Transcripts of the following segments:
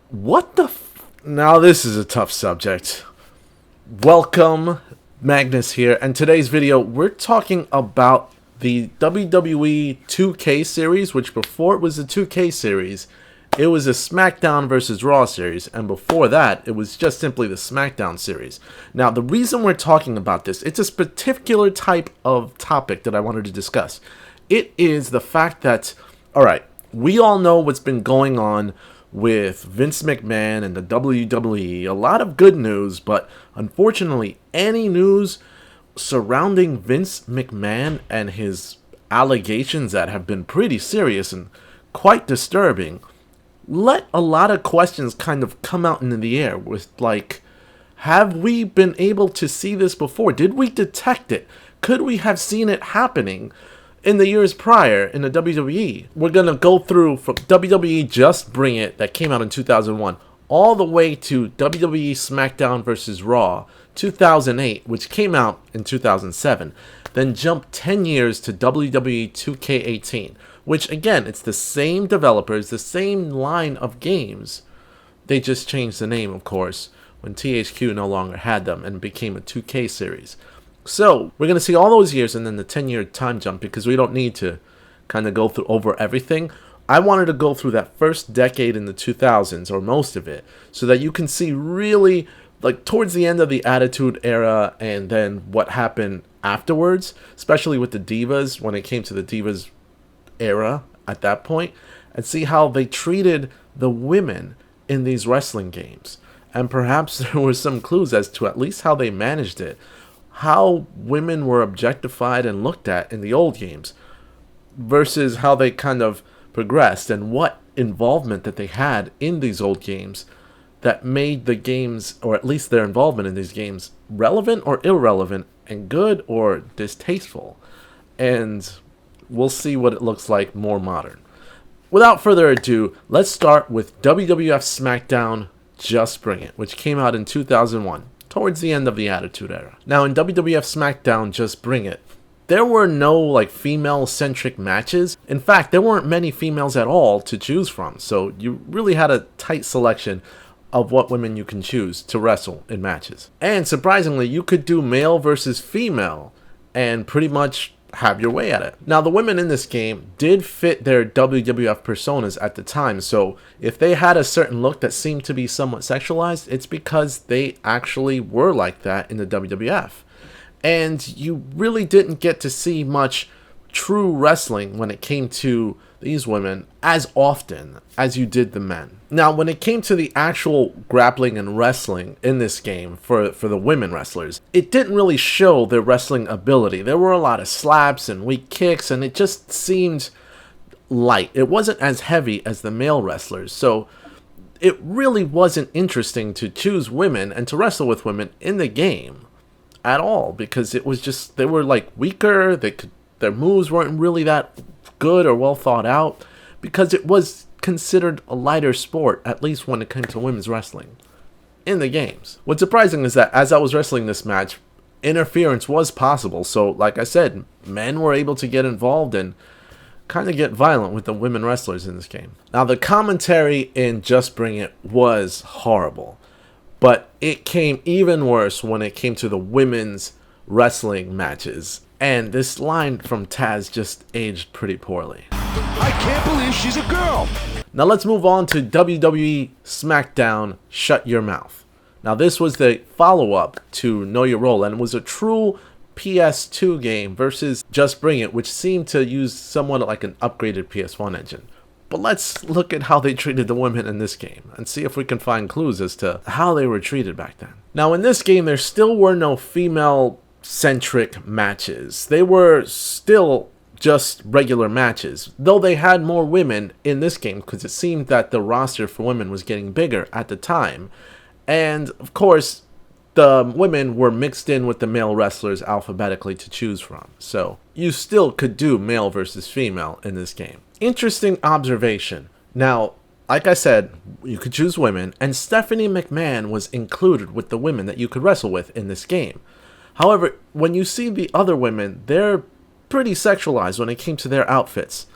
What the Now this is a tough subject. Welcome, Magnus here, and today's video we're talking about the WWE 2K series, which before it was a 2K series, it was a Smackdown vs Raw series, and before that, it was just simply the Smackdown series. Now, the reason we're talking about this, it's a particular type of topic that I wanted to discuss. It is the fact that, alright, we all know what's been going on with Vince McMahon and the WWE. A lot of good news, but unfortunately, any news surrounding Vince McMahon and his allegations that have been pretty serious and quite disturbing let a lot of questions kind of come out into the air with, like, have we been able to see this before? Did we detect it? Could we have seen it happening in the years prior in the WWE? We're going to go through from WWE Just Bring It, that came out in 2001, all the way to WWE Smackdown vs Raw 2008, which came out in 2007. Then jump 10 years to WWE 2K18, which again, it's the same developers, the same line of games. They just changed the name, of course, when THQ no longer had them and became a 2K series. So, we're going to see all those years and then the 10-year time jump, because we don't need to kind of go through over everything. I wanted to go through that first decade in the 2000s, or most of it, so that you can see really, like, towards the end of the Attitude Era and then what happened afterwards, especially with the Divas, when it came to the Divas era at that point, and see how they treated the women in these wrestling games. And perhaps there were some clues as to at least how they managed it, how women were objectified and looked at in the old games versus how they kind of progressed, and what involvement that they had in these old games that made the games, or at least their involvement in these games, relevant or irrelevant, and good or distasteful. And we'll see what it looks like more modern. Without further ado, let's start with WWF Smackdown Just Bring It, which came out in 2001, towards the end of the Attitude Era. Now, in WWF Smackdown Just Bring It, there were no, like, female-centric matches. In fact, there weren't many females at all to choose from, so you really had a tight selection of what women you can choose to wrestle in matches. And surprisingly, you could do male versus female and pretty much have your way at it. Now, the women in this game did fit their WWF personas at the time, so if they had a certain look that seemed to be somewhat sexualized, it's because they actually were like that in the WWF. And you really didn't get to see much true wrestling when it came to these women as often as you did the men. Now, when it came to the actual grappling and wrestling in this game for the women wrestlers, it didn't really show their wrestling ability. There were a lot of slaps and weak kicks, and it just seemed light. It wasn't as heavy as the male wrestlers, so it really wasn't interesting to choose women and to wrestle with women in the game at all, because it was just, they were like weaker, their moves weren't really that good or well thought out, because it was considered a lighter sport, at least when it came to women's wrestling in the games. What's surprising is that as I was wrestling this match, interference was possible, so like I said, men were able to get involved and kind of get violent with the women wrestlers in this game. Now, the commentary in Just Bring It was horrible, but it came even worse when it came to the women's wrestling matches. And this line from Taz just aged pretty poorly. I can't believe she's a girl! Now let's move on to WWE Smackdown Shut Your Mouth. Now this was the follow-up to Know Your Role, and it was a true PS2 game versus Just Bring It, which seemed to use somewhat like an upgraded PS1 engine. But let's look at how they treated the women in this game and see if we can find clues as to how they were treated back then. Now, in this game, there still were no female-centric matches. They were still just regular matches, though they had more women in this game because it seemed that the roster for women was getting bigger at the time. And, of course, the women were mixed in with the male wrestlers alphabetically to choose from. So, you still could do male versus female in this game. Interesting observation. Now, like I said, you could choose women, and Stephanie McMahon was included with the women that you could wrestle with in this game. However, when you see the other women, they're pretty sexualized when it came to their outfits.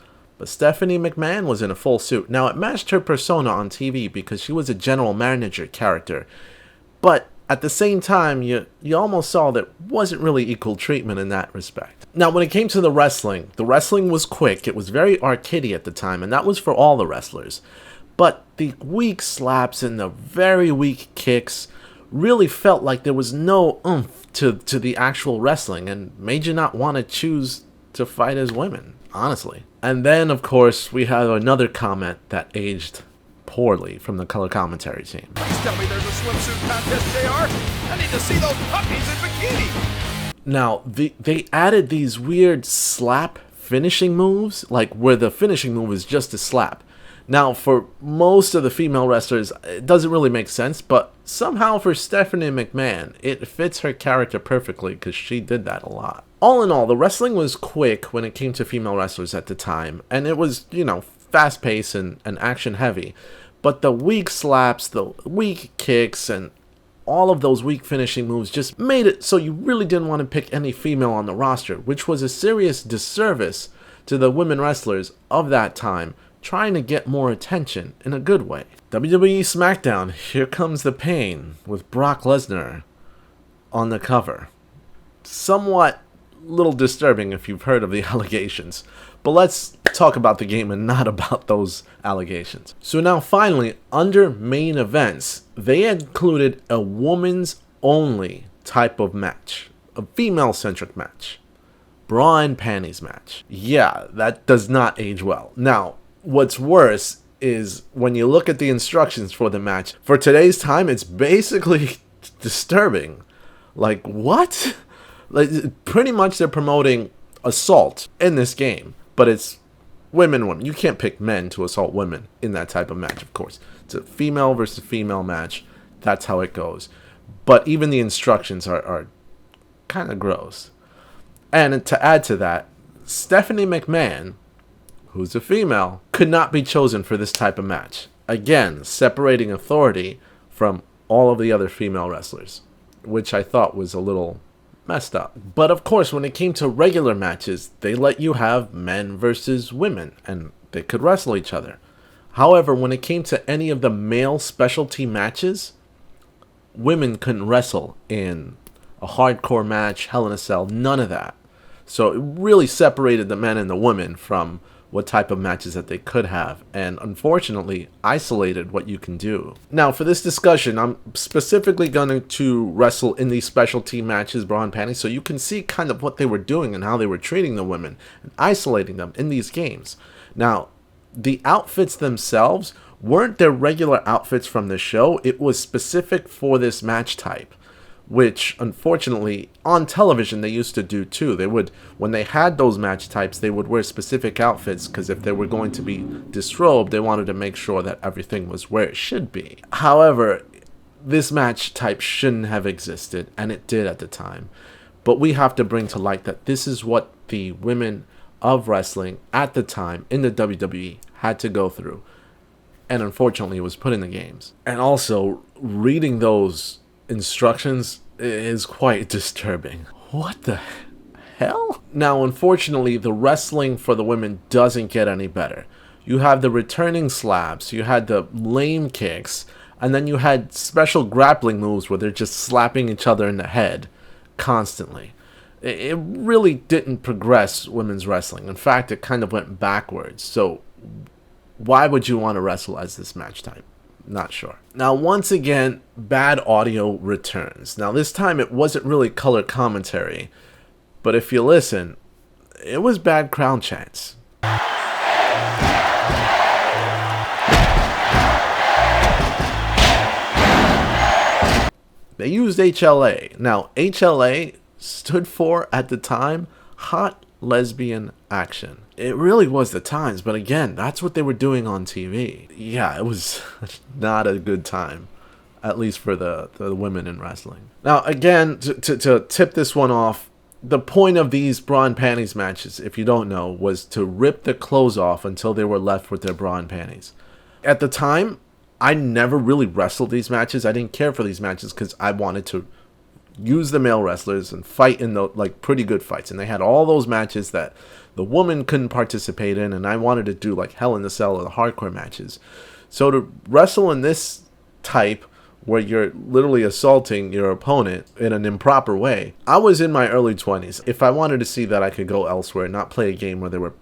But Stephanie McMahon was in a full suit. Now, it matched her persona on TV because she was a general manager character. But at the same time, you almost saw that wasn't really equal treatment in that respect. Now, when it came to the wrestling was quick. It was very arcadey at the time, and that was for all the wrestlers. But the weak slaps and the very weak kicks really felt like there was no oomph to the actual wrestling and made you not want to choose to fight as women, honestly. And then, of course, we have another comment that aged poorly from the color commentary team. Please tell me there's a swimsuit contest, JR. I need to see those puppies in bikini. Now, they added these weird slap finishing moves, like where the finishing move is just a slap. Now, for most of the female wrestlers, it doesn't really make sense, but somehow for Stephanie McMahon, it fits her character perfectly because she did that a lot. All in all, the wrestling was quick when it came to female wrestlers at the time, and it was, fast-paced and action-heavy. But the weak slaps, the weak kicks, and all of those weak finishing moves just made it so you really didn't want to pick any female on the roster, which was a serious disservice to the women wrestlers of that time, trying to get more attention in a good way. WWE Smackdown, Here Comes the Pain, with Brock Lesnar on the cover. Somewhat little disturbing if you've heard of the allegations, but let's talk about the game and not about those allegations. So now finally, under main events, they included a woman's only type of match, a female-centric match, bra and panties match. Yeah, that does not age well. Now, what's worse is when you look at the instructions for the match, for today's time, it's basically disturbing. Like, what? Like, pretty much they're promoting assault in this game, but it's women. You can't pick men to assault women in that type of match, of course. It's a female versus female match. That's how it goes. But even the instructions are kind of gross. And to add to that, Stephanie McMahon, who's a female, could not be chosen for this type of match. Again, separating authority from all of the other female wrestlers, which I thought was a little messed up. But of course, when it came to regular matches, they let you have men versus women, and they could wrestle each other. However, when it came to any of the male specialty matches, women couldn't wrestle in a hardcore match, Hell in a Cell, none of that. So it really separated the men and the women from what type of matches that they could have, and unfortunately isolated what you can do. Now, for this discussion, I'm specifically going to wrestle in these specialty matches, bra and panties, so you can see kind of what they were doing and how they were treating the women and isolating them in these games. Now, the outfits themselves weren't their regular outfits from the show. It was specific for this match type, which unfortunately on television they used to do too. They would, when they had those match types, they would wear specific outfits because if they were going to be disrobed, they wanted to make sure that everything was where it should be. However, this match type shouldn't have existed, and it did at the time. But we have to bring to light that this is what the women of wrestling at the time in the WWE had to go through, and unfortunately it was put in the games. And also, reading those instructions is quite disturbing. What the hell? Now, unfortunately, the wrestling for the women doesn't get any better. You have the returning slaps, you had the lame kicks, and then you had special grappling moves where they're just slapping each other in the head constantly. It really didn't progress women's wrestling. In fact, it kind of went backwards. So why would you want to wrestle as this match type? Not sure. Now, once again, bad audio returns. Now, this time it wasn't really color commentary, but if you listen, it was bad crowd chants. They used HLA. Now, HLA stood for, at the time, Hot Lesbian Action. It really was the times, but again, that's what they were doing on TV. Yeah, it was not a good time, at least for the women in wrestling. Now, again, to tip this one off, the point of these bra and panties matches, if you don't know, was to rip the clothes off until they were left with their bra and panties. At the time, I never really wrestled these matches. I didn't care for these matches because I wanted to use the male wrestlers and fight in the like pretty good fights. And they had all those matches that the woman couldn't participate in, and I wanted to do like Hell in a Cell or the hardcore matches. So to wrestle in this type where you're literally assaulting your opponent in an improper way, I was in my early 20s. If I wanted to see that, I could go elsewhere, not play a game where there were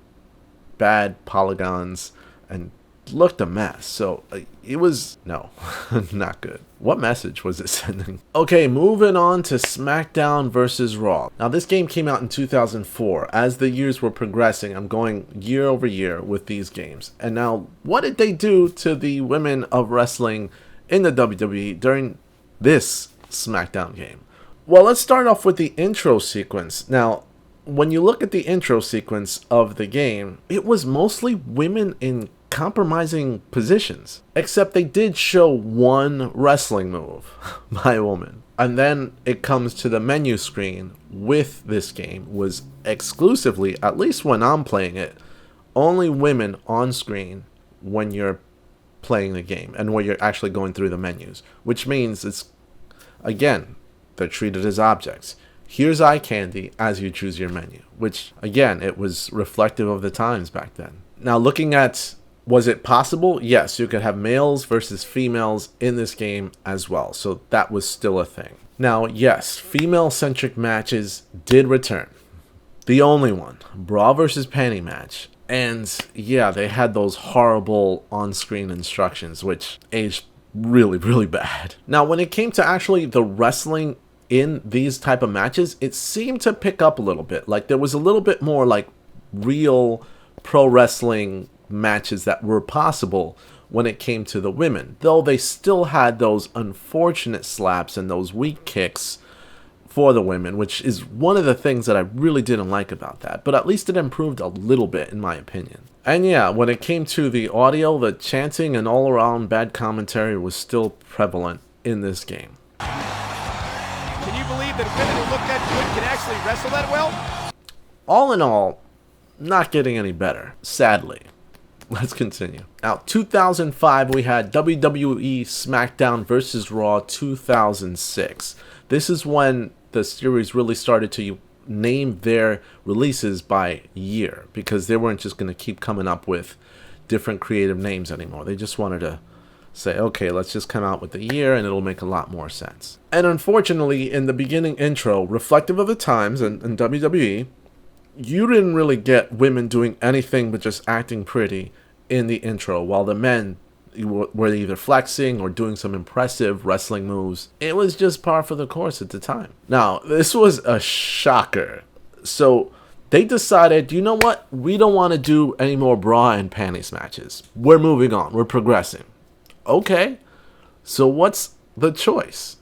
bad polygons and looked a mess. So it was, no, not good. What message was it sending? Okay, moving on to Smackdown Vs Raw. Now this game came out in 2004. As the years were progressing, I'm going year over year with these games. And now, what did they do to the women of wrestling in the WWE during this Smackdown game? Well, let's start off with the intro sequence. Now, when you look at the intro sequence of the game, it was mostly women in compromising positions, except they did show one wrestling move by a woman. And then it comes to the menu screen with this game was exclusively, at least when I'm playing it, only women on screen when you're playing the game and when you're actually going through the menus, which means it's, again, they're treated as objects. Here's eye candy as you choose your menu, which, again, it was reflective of the times back then. Now, looking at, was it possible? Yes, you could have males versus females in this game as well, so that was still a thing. Now, yes, female-centric matches did return. The only one, bra versus panty match. And yeah, they had those horrible on-screen instructions, which aged really, really bad. Now, when it came to actually the wrestling in these type of matches, it seemed to pick up a little bit. Like there was a little bit more like real pro wrestling matches that were possible when it came to the women, though they still had those unfortunate slaps and those weak kicks for the women, which is one of the things that I really didn't like about that, but at least it improved a little bit in my opinion. And yeah, when it came to the audio, the chanting and all around bad commentary was still prevalent in this game. Can you believe that women who look that good can actually wrestle that well? All in all, not getting any better, sadly. Let's continue. Now, 2005, we had WWE Smackdown vs Raw 2006. This is when the series really started to name their releases by year, because they weren't just going to keep coming up with different creative names anymore. They just wanted to say, okay, let's just come out with the year and it'll make a lot more sense. And unfortunately, in the beginning intro, reflective of the times in WWE, you didn't really get women doing anything but just acting pretty in the intro, while the men were either flexing or doing some impressive wrestling moves. It was just par for the course at the time. Now, this was a shocker. So they decided, you know what? We don't want to do any more bra and panties matches. We're moving on. We're progressing. Okay. So what's the choice?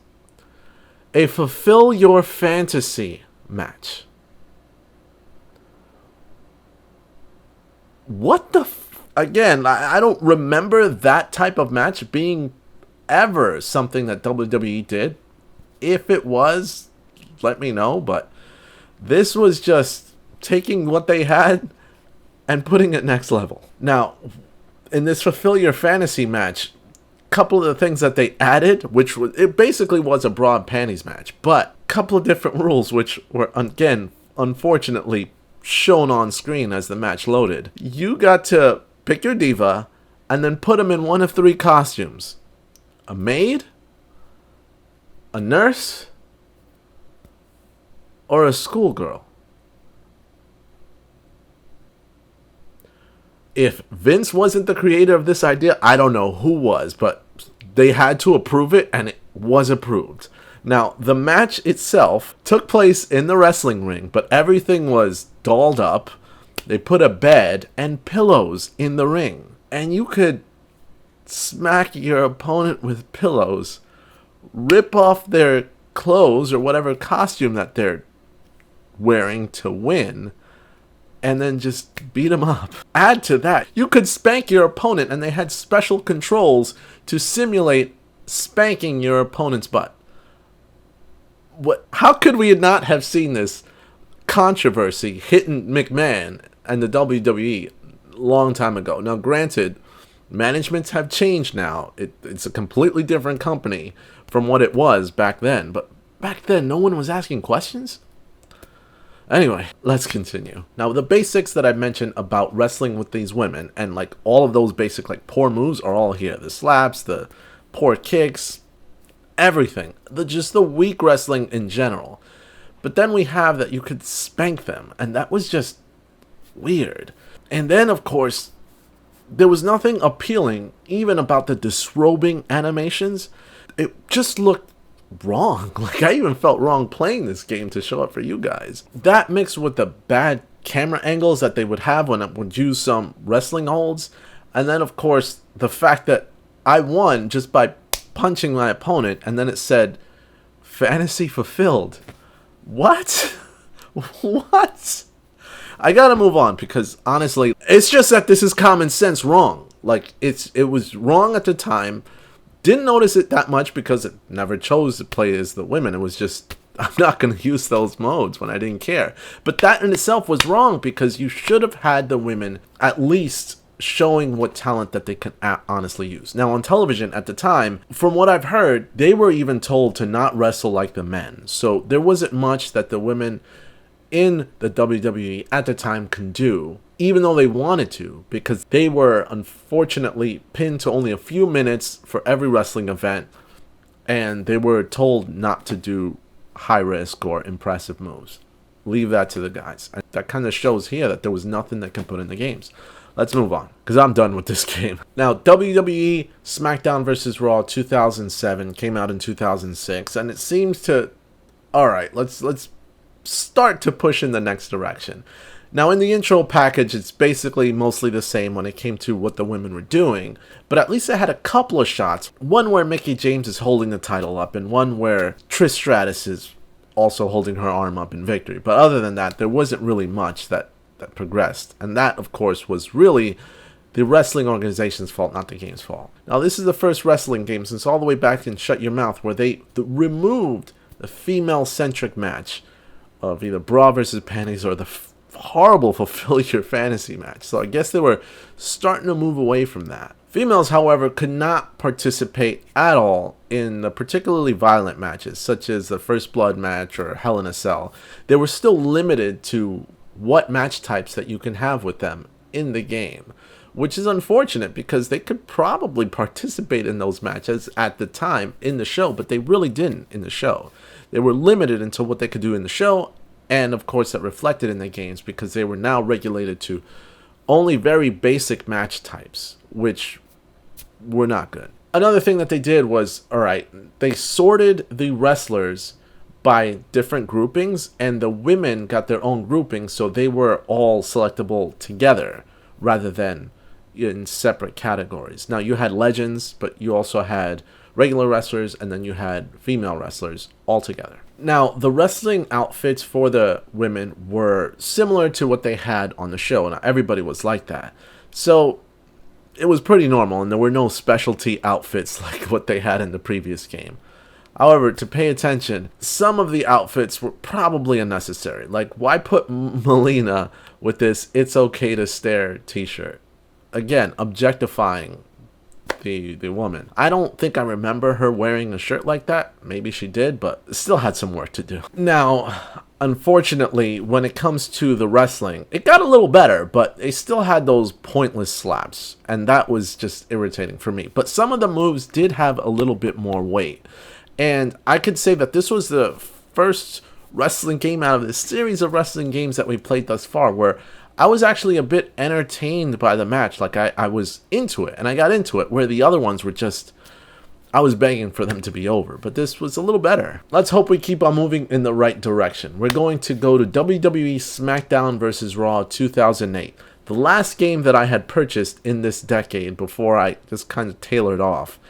A fulfill your fantasy match. What the Again, I don't remember that type of match being ever something that WWE did. If it was, let me know. But this was just taking what they had and putting it next level. Now, in this Fulfill Your Fantasy match, a couple of the things that they added, which was, it basically was a bra and panties match, but a couple of different rules, which were, again, unfortunately, shown on screen as the match loaded. You got to pick your diva and then put them in one of three costumes: a maid, a nurse, or a schoolgirl. If Vince wasn't the creator of this idea, I don't know who was, but they had to approve it, and it was approved. Now, the match itself took place in the wrestling ring, but everything was dolled up. They put a bed and pillows in the ring, and you could smack your opponent with pillows, rip off their clothes or whatever costume that they're wearing to win, and then just beat them up. Add to that, you could spank your opponent, and they had special controls to simulate spanking your opponent's butt. How could we not have seen this controversy hitting McMahon and the WWE a long time ago? Now, granted, managements have changed now. It's a completely different company from what it was back then. But back then, no one was asking questions? Anyway, let's continue. Now, the basics that I mentioned about wrestling with these women, and like all of those basic like poor moves are all here. The slaps, the poor kicks, everything. Just the weak wrestling in general. But then we have that you could spank them, and that was just weird. And then, of course, there was nothing appealing even about the disrobing animations. It just looked wrong. Like, I even felt wrong playing this game to show up for you guys. That mixed with the bad camera angles that they would have when I would use some wrestling holds. And then, of course, the fact that I won just by punching my opponent, and then it said, fantasy fulfilled. What? What? I gotta move on because, honestly, it's just that this is common sense wrong. Like, it was wrong at the time. Didn't notice it that much because it never chose to play as the women. It was just, I'm not going to use those modes when I didn't care. But that in itself was wrong because you should have had the women at least showing what talent that they can honestly use. Now, on television at the time, from what I've heard, they were even told to not wrestle like the men. So there wasn't much that the women in the WWE at the time can do, even though they wanted to, because they were unfortunately pinned to only a few minutes for every wrestling event, and they were told not to do high risk or impressive moves. Leave that to the guys. And that kind of shows here that there was nothing that can put in the games. Let's move on, because I'm done with this game. Now, WWE Smackdown Vs Raw 2007 came out in 2006, and it seems to, alright, let's start to push in the next direction. Now, in the intro package, it's basically mostly the same when it came to what the women were doing, but at least it had a couple of shots. One where Mickie James is holding the title up, and one where Trish Stratus is also holding her arm up in victory. But other than that, there wasn't really much that progressed. And that, of course, was really the wrestling organization's fault, not the game's fault. Now, this is the first wrestling game since all the way back in Shut Your Mouth where they removed the female-centric match of either bra versus panties or the horrible fulfill your fantasy match. So I guess they were starting to move away from that. Females, however, could not participate at all in the particularly violent matches, such as the First Blood match or Hell in a Cell. They were still limited to what match types that you can have with them in the game, which is unfortunate because they could probably participate in those matches at the time in the show, but they really didn't in the show. They were limited into what they could do in the show, and of course that reflected in the games because they were now regulated to only very basic match types, which were not good. Another thing that they did was, alright, they sorted the wrestlers by different groupings, and the women got their own groupings, so they were all selectable together rather than in separate categories. Now, you had legends, but you also had regular wrestlers, and then you had female wrestlers all together. Now, the wrestling outfits for the women were similar to what they had on the show, and everybody was like that. So it was pretty normal, and there were no specialty outfits like what they had in the previous game. However, to pay attention, some of the outfits were probably unnecessary. Like, why put Melina with this "It's Okay to Stare" t-shirt? Again, objectifying the woman. I don't think I remember her wearing a shirt like that. Maybe she did, but still had some work to do. Now, unfortunately, when it comes to the wrestling, it got a little better, but they still had those pointless slaps, and that was just irritating for me. But some of the moves did have a little bit more weight. And I could say that this was the first wrestling game out of this series of wrestling games that we played thus far where I was actually a bit entertained by the match. Like, I was into it, and I got into it, where the other ones were just, I was begging for them to be over. But this was a little better. Let's hope we keep on moving in the right direction. We're going to go to WWE Smackdown Vs Raw 2008. The last game that I had purchased in this decade before I just kind of tailored off.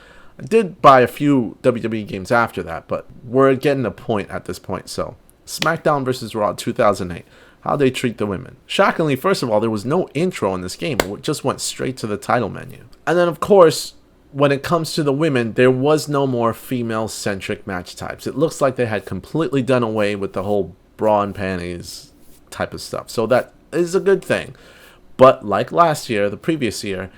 I did buy a few WWE games after that, but we're getting a point at this point. So, Smackdown vs. Raw 2008. How they treat the women. Shockingly, first of all, there was no intro in this game. It just went straight to the title menu. And then, of course, when it comes to the women, there was no more female-centric match types. It looks like they had completely done away with the whole bra and panties type of stuff. So that is a good thing. But like last year, the previous year,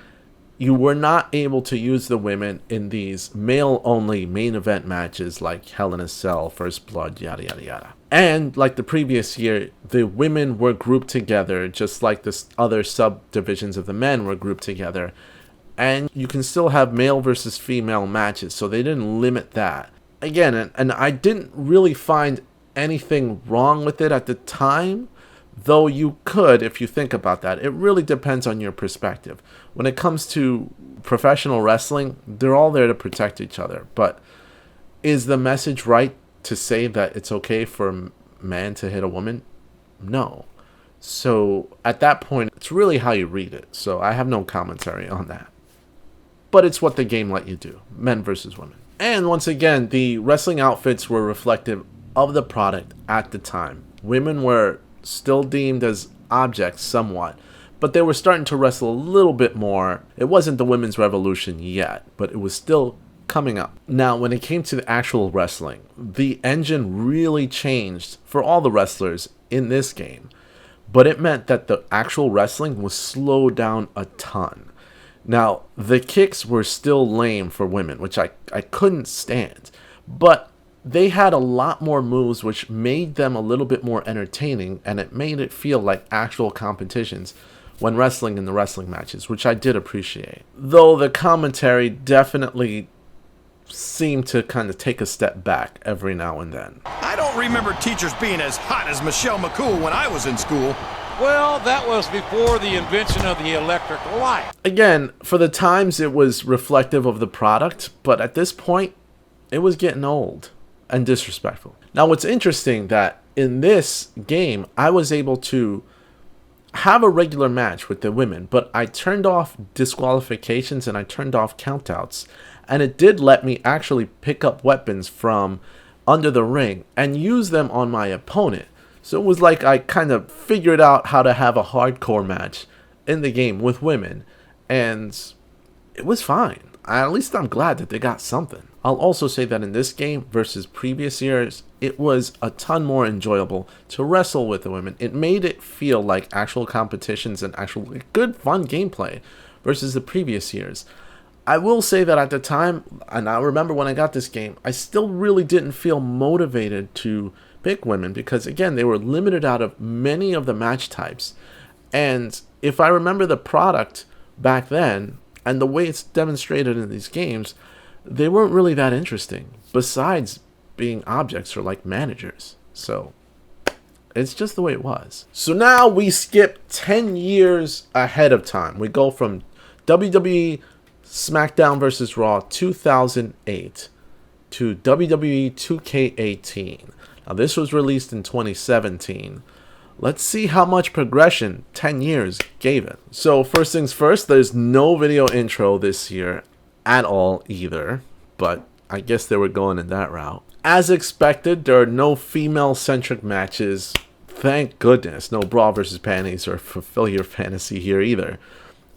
you were not able to use the women in these male-only main event matches like Hell in a Cell, First Blood, yada yada yada. And like the previous year, the women were grouped together just like the other subdivisions of the men were grouped together. And you can still have male versus female matches, so they didn't limit that. Again, and I didn't really find anything wrong with it at the time, though you could if you think about that. It really depends on your perspective. When it comes to professional wrestling, they're all there to protect each other. But is the message right to say that it's okay for a man to hit a woman? No. So at that point, it's really how you read it. So I have no commentary on that. But it's what the game let you do. Men versus women. And once again, the wrestling outfits were reflective of the product at the time. Women were still deemed as objects somewhat, but they were starting to wrestle a little bit more. It wasn't the women's revolution yet, but it was still coming up. Now, when it came to the actual wrestling, the engine really changed for all the wrestlers in this game, but it meant that the actual wrestling was slowed down a ton. Now, the kicks were still lame for women, which I couldn't stand, but they had a lot more moves which made them a little bit more entertaining, and it made it feel like actual competitions when wrestling in the wrestling matches, which I did appreciate. Though the commentary definitely seemed to kind of take a step back every now and then. I don't remember teachers being as hot as Michelle McCool when I was in school. Well, that was before the invention of the electric light. Again, for the times it was reflective of the product, but at this point, it was getting old and disrespectful. Now, what's interesting that in this game, I was able to have a regular match with the women, but I turned off disqualifications and I turned off countouts, and it did let me actually pick up weapons from under the ring and use them on my opponent. So it was like I kind of figured out how to have a hardcore match in the game with women, and it was fine. At least I'm glad that they got something. I'll also say that in this game versus previous years, it was a ton more enjoyable to wrestle with the women. It made it feel like actual competitions and actual good fun gameplay versus the previous years. I will say that at the time, and I remember when I got this game, I still really didn't feel motivated to pick women because, again, they were limited out of many of the match types. And if I remember the product back then and the way it's demonstrated in these games, they weren't really that interesting besides being objects or like managers. So it's just the way it was. So now we skip 10 years ahead of time. We go from WWE Smackdown Vs Raw 2008 to WWE 2K18. Now, this was released in 2017. Let's see how much progression 10 years gave it. So first things first, there's no video intro this year at all either, but I guess they were going in that route. As expected, there are no female-centric matches. Thank goodness. No bra versus panties or fulfill your fantasy here either.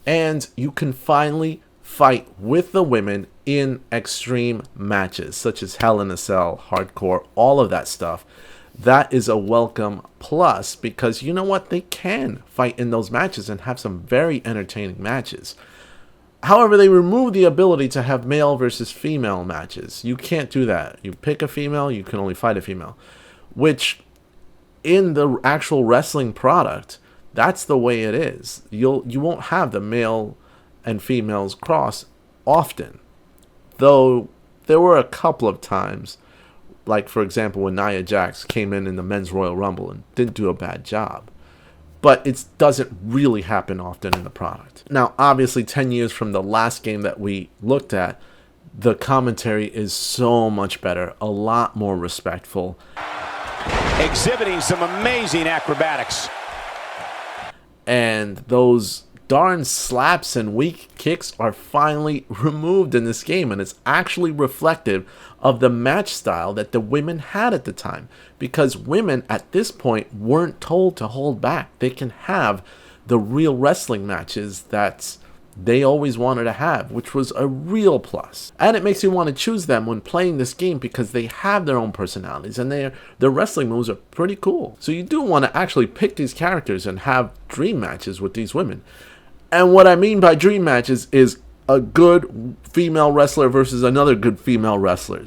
And you can finally fight with the women in extreme matches, such as Hell in a Cell, Hardcore, all of that stuff. That is a welcome plus because you know what? They can fight in those matches and have some very entertaining matches. However, they removed the ability to have male versus female matches. You can't do that. You pick a female, you can only fight a female. Which, in the actual wrestling product, that's the way it is. You won't have the male and females cross often. Though, there were a couple of times, like for example when Nia Jax came in the Men's Royal Rumble and didn't do a bad job. But it doesn't really happen often in the product. Now, obviously, 10 years from the last game that we looked at, the commentary is so much better, a lot more respectful. Exhibiting some amazing acrobatics. And those darn slaps and weak kicks are finally removed in this game, and it's actually reflective of the match style that the women had at the time, because women at this point weren't told to hold back. They can have the real wrestling matches that they always wanted to have, which was a real plus. And it makes you want to choose them when playing this game because they have their own personalities and their wrestling moves are pretty cool. So you do want to actually pick these characters and have dream matches with these women. And what I mean by dream matches is a good female wrestler versus another good female wrestler.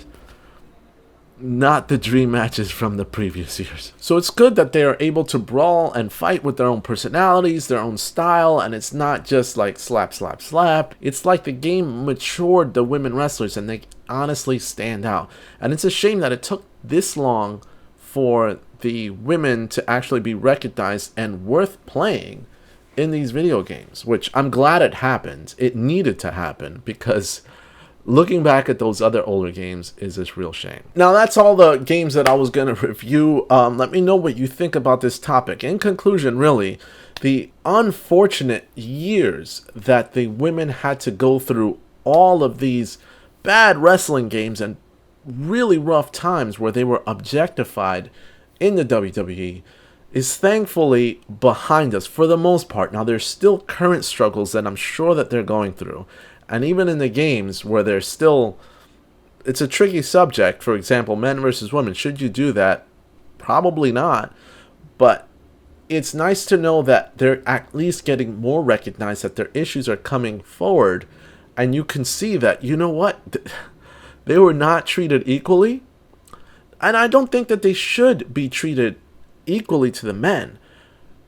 Not the dream matches from the previous years. So it's good that they are able to brawl and fight with their own personalities, their own style, and it's not just like slap, slap, slap. It's like the game matured the women wrestlers and they honestly stand out. And it's a shame that it took this long for the women to actually be recognized and worth playing in these video games, which I'm glad it happened. It needed to happen because looking back at those other older games is a real shame. Now, that's all the games that I was going to review. Let me know what you think about this topic. In conclusion, really, the unfortunate years that the women had to go through all of these bad wrestling games and really rough times where they were objectified in the WWE is thankfully behind us for the most part. Now, there's still current struggles that I'm sure that they're going through. And even in the games where there's still, it's a tricky subject. For example, men versus women. Should you do that? Probably not. But it's nice to know that they're at least getting more recognized, that their issues are coming forward. And you can see that, you know what? They were not treated equally. And I don't think that they should be treated equally to the men.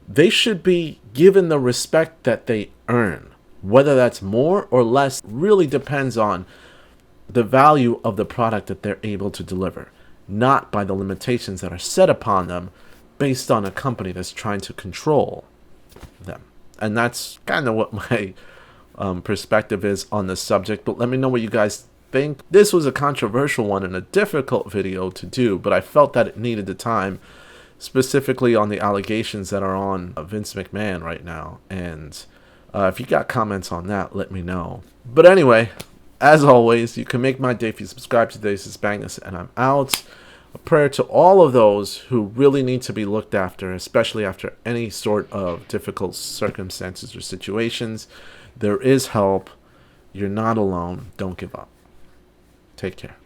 They should be given the respect that they earn. Whether that's more or less really depends on the value of the product that they're able to deliver, not by the limitations that are set upon them based on a company that's trying to control them. And that's kind of what my perspective is on this subject. But let me know what you guys think. This was a controversial one and a difficult video to do, but I felt that it needed the time, specifically on the allegations that are on Vince McMahon right now. And if you got comments on that, let me know. But anyway, as always, you can make my day if you subscribe to This is Magnus, and I'm out. A prayer to all of those who really need to be looked after, especially after any sort of difficult circumstances or situations. There is help. You're not alone. Don't give up. Take care.